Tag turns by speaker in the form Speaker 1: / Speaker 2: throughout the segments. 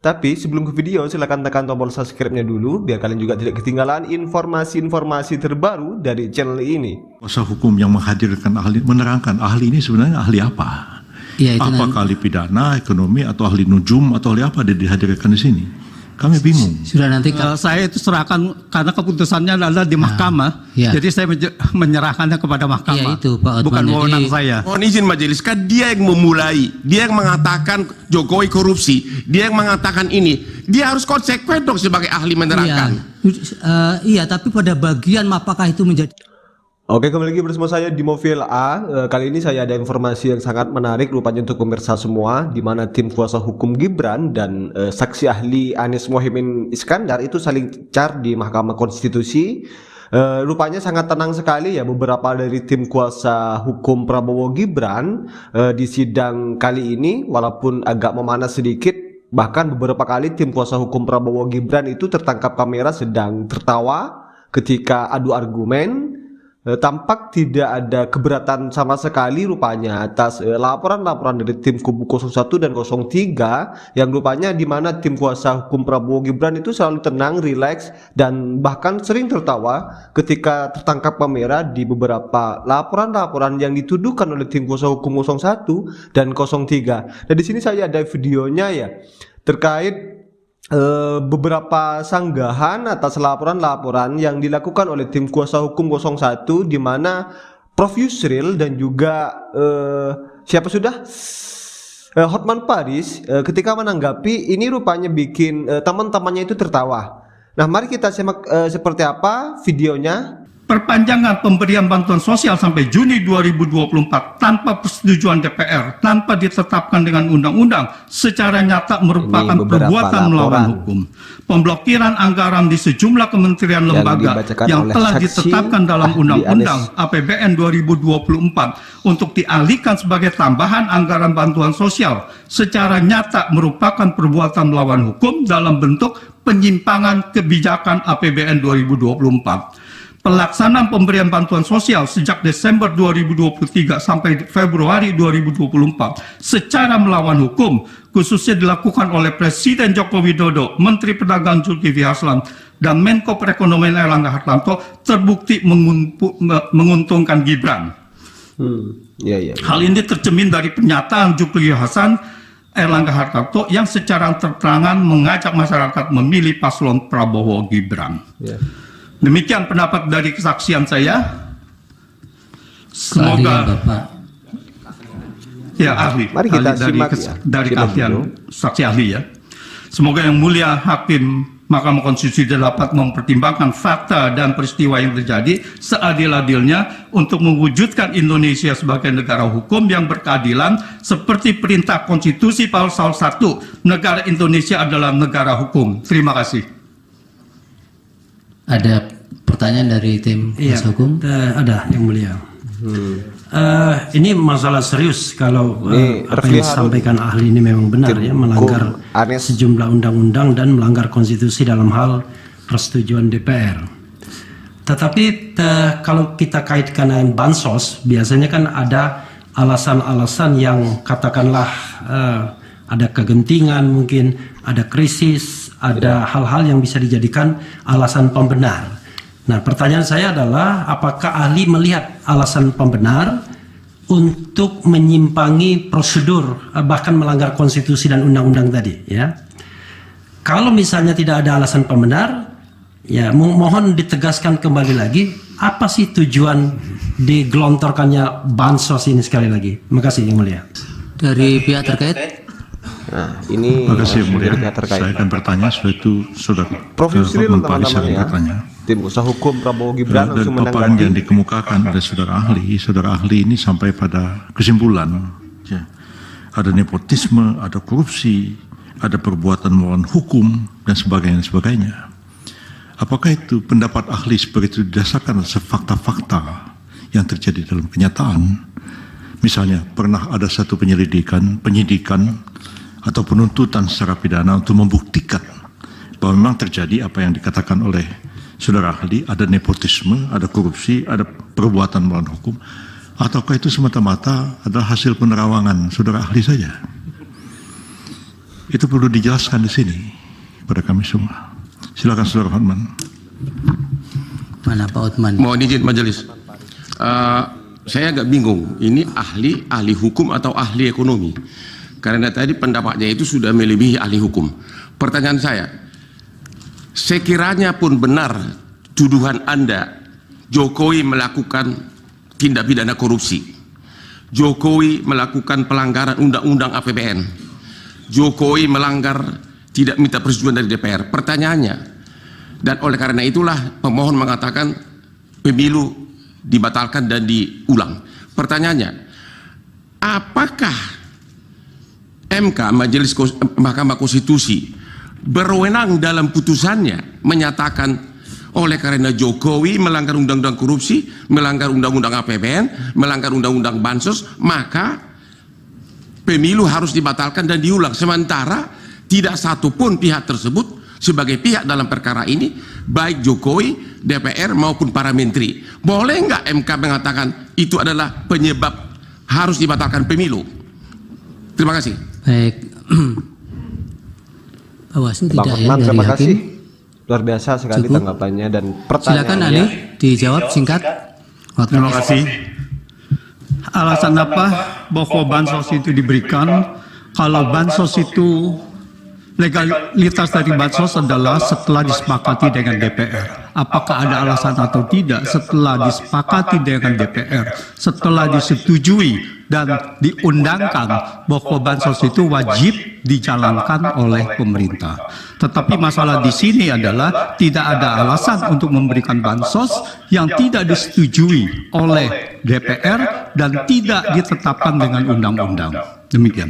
Speaker 1: Tapi sebelum ke video, silahkan tekan tombol subscribe-nya dulu biar kalian juga tidak ketinggalan informasi-informasi terbaru dari channel ini.
Speaker 2: Kuasa hukum yang menghadirkan ahli, menerangkan ahli ini sebenarnya ahli apa?
Speaker 3: Ya, itu
Speaker 2: apakah ahli pidana, ekonomi, atau ahli nujum, atau ahli apa dia dihadirkan di sini? Kami bingung.
Speaker 3: sudah nanti
Speaker 4: Saya itu serahkan karena keputusannya adalah di mahkamah,
Speaker 3: ya.
Speaker 4: jadi saya menyerahkannya kepada mahkamah.
Speaker 3: Ya, itu, Pak Otman.
Speaker 4: Bukan wewenang
Speaker 3: Jadi-
Speaker 4: saya.
Speaker 5: Mohon izin majelis, kan dia yang memulai, dia yang mengatakan Jokowi korupsi, dia yang mengatakan ini, dia harus konsekuen dong sebagai ahli menerangkan.
Speaker 3: Iya, tapi pada bagian apakah itu menjadi
Speaker 1: Oke, kembali lagi bersama saya di Mobil A. Kali ini saya ada informasi yang sangat menarik rupanya untuk pemirsa semua, di mana tim kuasa hukum Gibran dan saksi ahli Anies Mohaimin Iskandar itu saling car di Mahkamah Konstitusi. Rupanya sangat tenang sekali ya beberapa dari tim kuasa hukum Prabowo Gibran di sidang kali ini, walaupun agak memanas sedikit. Bahkan beberapa kali tim kuasa hukum Prabowo Gibran itu tertangkap kamera sedang tertawa ketika adu argumen. Tampak tidak ada keberatan sama sekali rupanya atas laporan-laporan dari tim kubu 01 dan 03 yang rupanya di mana tim kuasa hukum Prabowo Gibran itu selalu tenang, rileks, dan bahkan sering tertawa ketika tertangkap kamera di beberapa laporan-laporan yang dituduhkan oleh tim kuasa hukum 01 dan 03. Dan di sini saya ada videonya ya terkait beberapa sanggahan atas laporan-laporan yang dilakukan oleh tim kuasa hukum 01 di mana Prof Yusril dan juga Hotman Paris ketika menanggapi ini rupanya bikin teman-temannya itu tertawa. Nah, mari kita simak seperti apa videonya.
Speaker 4: Perpanjangan pemberian bantuan sosial sampai Juni 2024 tanpa persetujuan DPR, tanpa ditetapkan dengan undang-undang, secara nyata merupakan perbuatan melawan hukum. Pemblokiran anggaran di sejumlah kementerian lembaga yang telah ditetapkan dalam Undang-Undang APBN 2024 untuk dialihkan sebagai tambahan anggaran bantuan sosial, secara nyata merupakan perbuatan melawan hukum dalam bentuk penyimpangan kebijakan APBN 2024. Pelaksanaan pemberian bantuan sosial sejak Desember 2023 sampai Februari 2024 secara melawan hukum, khususnya dilakukan oleh Presiden Joko Widodo, Menteri Perdagangan Zulkifli Hasan, dan Menko Perekonomian Erlangga Hartarto, terbukti menguntungkan Gibran. Hal ini tercermin dari pernyataan Zulkifli Hasan, Erlangga Hartarto yang secara terang-terangan mengajak masyarakat memilih paslon Prabowo Gibran. Demikian pendapat dari kesaksian saya. Semoga ahli.
Speaker 1: Mari kita simak
Speaker 4: dari keahlian saksi ahli ya. Semoga yang mulia hakim Mahkamah Konstitusi dapat mempertimbangkan fakta dan peristiwa yang terjadi seadil-adilnya untuk mewujudkan Indonesia sebagai negara hukum yang berkeadilan seperti perintah konstitusi pasal 1. Negara Indonesia adalah negara hukum. Terima kasih.
Speaker 3: ada pertanyaan dari tim kuasa hukum?
Speaker 6: Ada yang mulia. Ini masalah serius kalau apa yang disampaikan ahli ini memang benar ya, melanggar sejumlah undang-undang dan melanggar konstitusi dalam hal persetujuan DPR. Tetapi kalau kita kaitkan dengan bansos, biasanya kan ada alasan-alasan yang katakanlah ada kegentingan, mungkin ada krisis, ada hal-hal yang bisa dijadikan alasan pembenar. Nah, pertanyaan saya adalah apakah ahli melihat alasan pembenar untuk menyimpangi prosedur bahkan melanggar konstitusi dan undang-undang tadi ya. Kalau misalnya tidak ada alasan pembenar, ya mohon ditegaskan kembali lagi apa sih tujuan digelontorkannya bansos ini sekali lagi. Terima kasih yang mulia.
Speaker 3: Dari pihak terkait.
Speaker 1: Nah, ini
Speaker 2: terima kasih mulia. Saya akan bertanya setelah itu saudara
Speaker 1: Prof Yusril teman-teman ya. Tim usaha hukum Prabowo Gibran
Speaker 2: dari paparan yang dikemukakan oleh saudara ahli ini sampai pada kesimpulan ya, ada nepotisme, ada korupsi, ada perbuatan melawan hukum dan sebagainya. Apakah itu pendapat ahli seperti itu didasarkan atas fakta-fakta yang terjadi dalam kenyataan? Misalnya pernah ada satu penyidikan atau penuntutan secara pidana untuk membuktikan bahwa memang terjadi apa yang dikatakan oleh saudara ahli, ada nepotisme, ada korupsi, ada perbuatan melawan hukum, ataukah itu semata-mata adalah hasil penerawangan saudara ahli saja? Itu perlu dijelaskan di sini pada kami semua. Silakan Saudara Hotman.
Speaker 3: Mana Pak Hotman?
Speaker 5: Mohon izin majelis. Saya agak bingung. Ini ahli hukum atau ahli ekonomi? Karena tadi pendapatnya itu sudah melebihi ahli hukum. Pertanyaan saya, sekiranya pun benar tuduhan Anda, Jokowi melakukan tindak pidana korupsi, Jokowi melakukan pelanggaran undang-undang APBN, Jokowi melanggar tidak minta persetujuan dari DPR. Pertanyaannya, dan oleh karena itulah pemohon mengatakan pemilu dibatalkan dan diulang. Pertanyaannya, apakah MK, Mahkamah Konstitusi, berwenang dalam putusannya menyatakan oleh karena Jokowi melanggar undang-undang korupsi, melanggar undang-undang APBN, melanggar undang-undang bansos, maka pemilu harus dibatalkan dan diulang, sementara tidak satupun pihak tersebut sebagai pihak dalam perkara ini, baik Jokowi, DPR maupun para menteri. Boleh nggak MK mengatakan itu adalah penyebab harus dibatalkan pemilu? Terima kasih.
Speaker 3: Baik. Bawaslu
Speaker 1: Bang
Speaker 3: tidak
Speaker 1: Hotman,
Speaker 3: ya
Speaker 1: terima
Speaker 3: dari
Speaker 1: kasih.
Speaker 3: hakim.
Speaker 1: Luar biasa sekali
Speaker 3: Cukup.
Speaker 1: tanggapannya dan
Speaker 3: Silakan
Speaker 1: pertanyaannya.
Speaker 3: Ali dijawab singkat. Hotman.
Speaker 4: Terima kasih. Alasan apa bahwa bansos itu diberikan? Kalau bansos itu, legalitas dari bansos adalah setelah disepakati dengan DPR. Apakah ada alasan atau tidak? Setelah disepakati dengan DPR, setelah disetujui dan diundangkan bahwa bansos itu wajib dijalankan oleh pemerintah. Tetapi masalah di sini adalah tidak ada alasan untuk memberikan bansos yang tidak disetujui oleh DPR dan tidak ditetapkan dengan undang-undang. Demikian.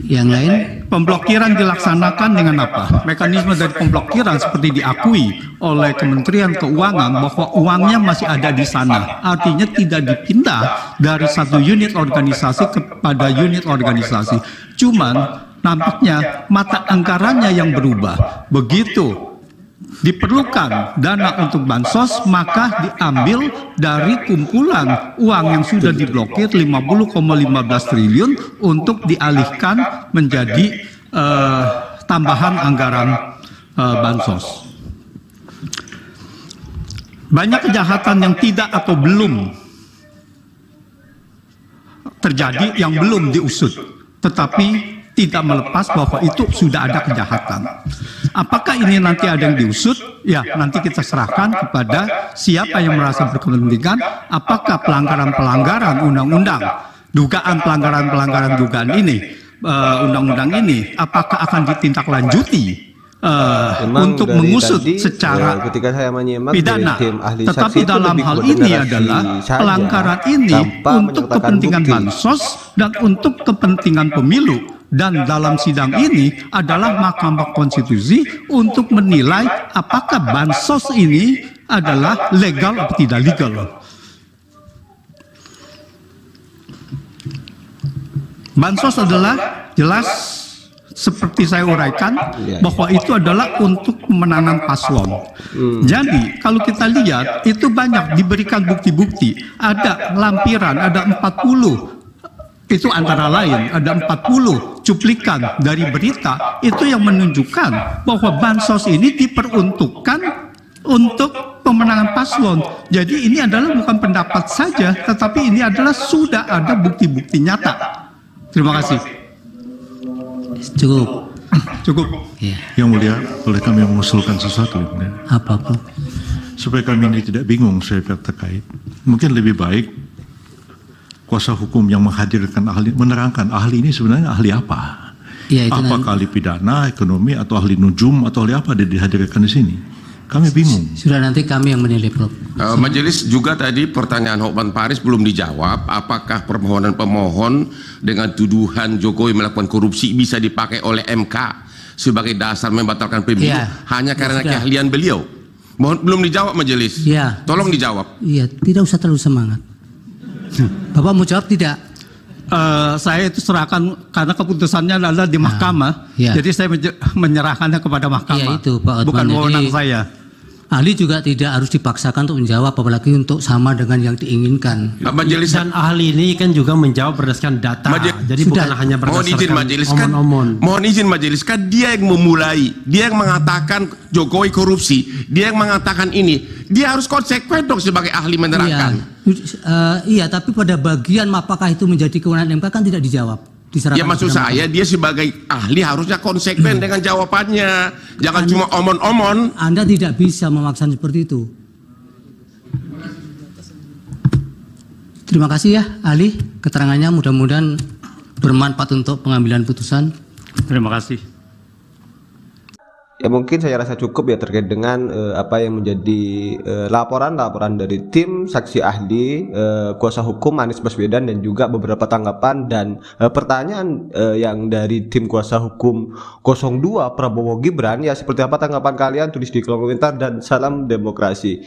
Speaker 3: Yang lain?
Speaker 4: Pemblokiran dilaksanakan dengan apa? Mekanisme dari pemblokiran seperti diakui oleh Kementerian Keuangan bahwa uangnya masih ada di sana. Artinya tidak dipindah dari satu unit organisasi kepada unit organisasi. Cuman nampaknya mata anggarannya yang berubah. Begitu diperlukan dana untuk bansos, maka diambil dari kumpulan uang yang sudah diblokir 50,15 triliun untuk dialihkan menjadi tambahan anggaran bansos. Banyak kejahatan yang tidak atau belum terjadi, yang belum diusut, tetapi tidak melepas bahwa itu sudah ada kejahatan. Apakah ini nanti ada yang diusut? Ya, nanti kita serahkan kepada siapa yang merasa berkepentingan. Apakah pelanggaran-pelanggaran undang-undang, dugaan pelanggaran-pelanggaran dugaan ini, undang-undang ini, apakah akan ditindaklanjuti untuk
Speaker 1: dari
Speaker 4: mengusut
Speaker 1: tadi,
Speaker 4: secara
Speaker 1: ketika saya menyimak
Speaker 4: pidana?
Speaker 1: dari tim ahli
Speaker 4: Tetapi
Speaker 1: saksi itu
Speaker 4: dalam
Speaker 1: lebih
Speaker 4: hal
Speaker 1: kepada
Speaker 4: ini
Speaker 1: narasi
Speaker 4: adalah
Speaker 1: saja,
Speaker 4: pelanggaran ini
Speaker 1: tanpa
Speaker 4: untuk
Speaker 1: menyertakan
Speaker 4: kepentingan
Speaker 1: bukti.
Speaker 4: bansos dan untuk kepentingan pemilu. Dan dalam sidang ini adalah Mahkamah Konstitusi untuk menilai apakah bansos ini adalah legal atau tidak legal. Bansos adalah jelas seperti saya uraikan bahwa itu adalah untuk pemenangan paslon. Jadi kalau kita lihat itu banyak diberikan bukti-bukti, ada lampiran, ada 40. Itu antara lain ada 40 cuplikan dari berita itu yang menunjukkan bahwa bansos ini diperuntukkan untuk pemenangan paslon. Jadi ini adalah bukan pendapat saja, tetapi ini adalah sudah ada bukti-bukti nyata. Terima kasih.
Speaker 3: Cukup.
Speaker 4: Cukup.
Speaker 3: Ya.
Speaker 2: Yang mulia, boleh kami mengusulkan sesuatu, Yang Mulia?
Speaker 3: Apa?
Speaker 2: Supaya kami ini tidak bingung saya terkait. Mungkin lebih baik kuasa hukum yang menghadirkan ahli, menerangkan ahli ini sebenarnya ahli apa?
Speaker 3: Ya, itu
Speaker 2: Apakah ahli pidana, ekonomi, atau ahli nujum, atau ahli apa yang dihadirkan di sini? Kami bingung.
Speaker 3: sudah nanti kami yang menilai, Prof.
Speaker 5: Majelis juga tadi pertanyaan Hotman Paris belum dijawab. Apakah permohonan pemohon dengan tuduhan Jokowi melakukan korupsi bisa dipakai oleh MK sebagai dasar membatalkan pemilu hanya karena
Speaker 3: sudah.
Speaker 5: keahlian beliau? Mohon belum dijawab majelis.
Speaker 3: Ya.
Speaker 5: Tolong dijawab.
Speaker 3: Iya, tidak usah terlalu semangat. Bapak mau jawab tidak?
Speaker 4: Saya itu serahkan karena keputusannya adalah di mahkamah.
Speaker 3: ya.
Speaker 4: Jadi saya menyerahkannya kepada mahkamah.
Speaker 3: Iya, itu, Pak Hotman.
Speaker 4: Bukan wewenang
Speaker 3: Jadi,
Speaker 4: saya.
Speaker 3: ahli juga tidak harus dipaksakan untuk menjawab, apalagi untuk sama dengan yang diinginkan.
Speaker 5: Majelis
Speaker 6: Dan ahli ini kan juga menjawab berdasarkan data. Jadi bukan hanya
Speaker 5: mohon izin
Speaker 6: berdasarkan
Speaker 5: majelis kan,
Speaker 6: omon-omon.
Speaker 5: mohon izin majelis kan dia yang memulai, dia yang mengatakan Jokowi korupsi, dia yang mengatakan ini, dia harus konsekuen dong sebagai ahli menerangkan.
Speaker 3: Iya, tapi pada bagian apakah itu menjadi kewenangan MK kan tidak dijawab.
Speaker 5: Ya maksud saya dia sebagai ahli harusnya konsekuen dengan jawabannya, jangan cuma omon-omon.
Speaker 3: Anda tidak bisa memaksa seperti itu. Terima kasih ya ahli, keterangannya mudah-mudahan bermanfaat untuk pengambilan putusan.
Speaker 4: Terima kasih.
Speaker 1: Ya mungkin saya rasa cukup ya terkait dengan apa yang menjadi laporan dari tim saksi ahli kuasa hukum Anies Baswedan dan juga beberapa tanggapan dan pertanyaan yang dari tim kuasa hukum 02 Prabowo Gibran. Ya seperti apa tanggapan kalian, tulis di kolom komentar, dan salam demokrasi.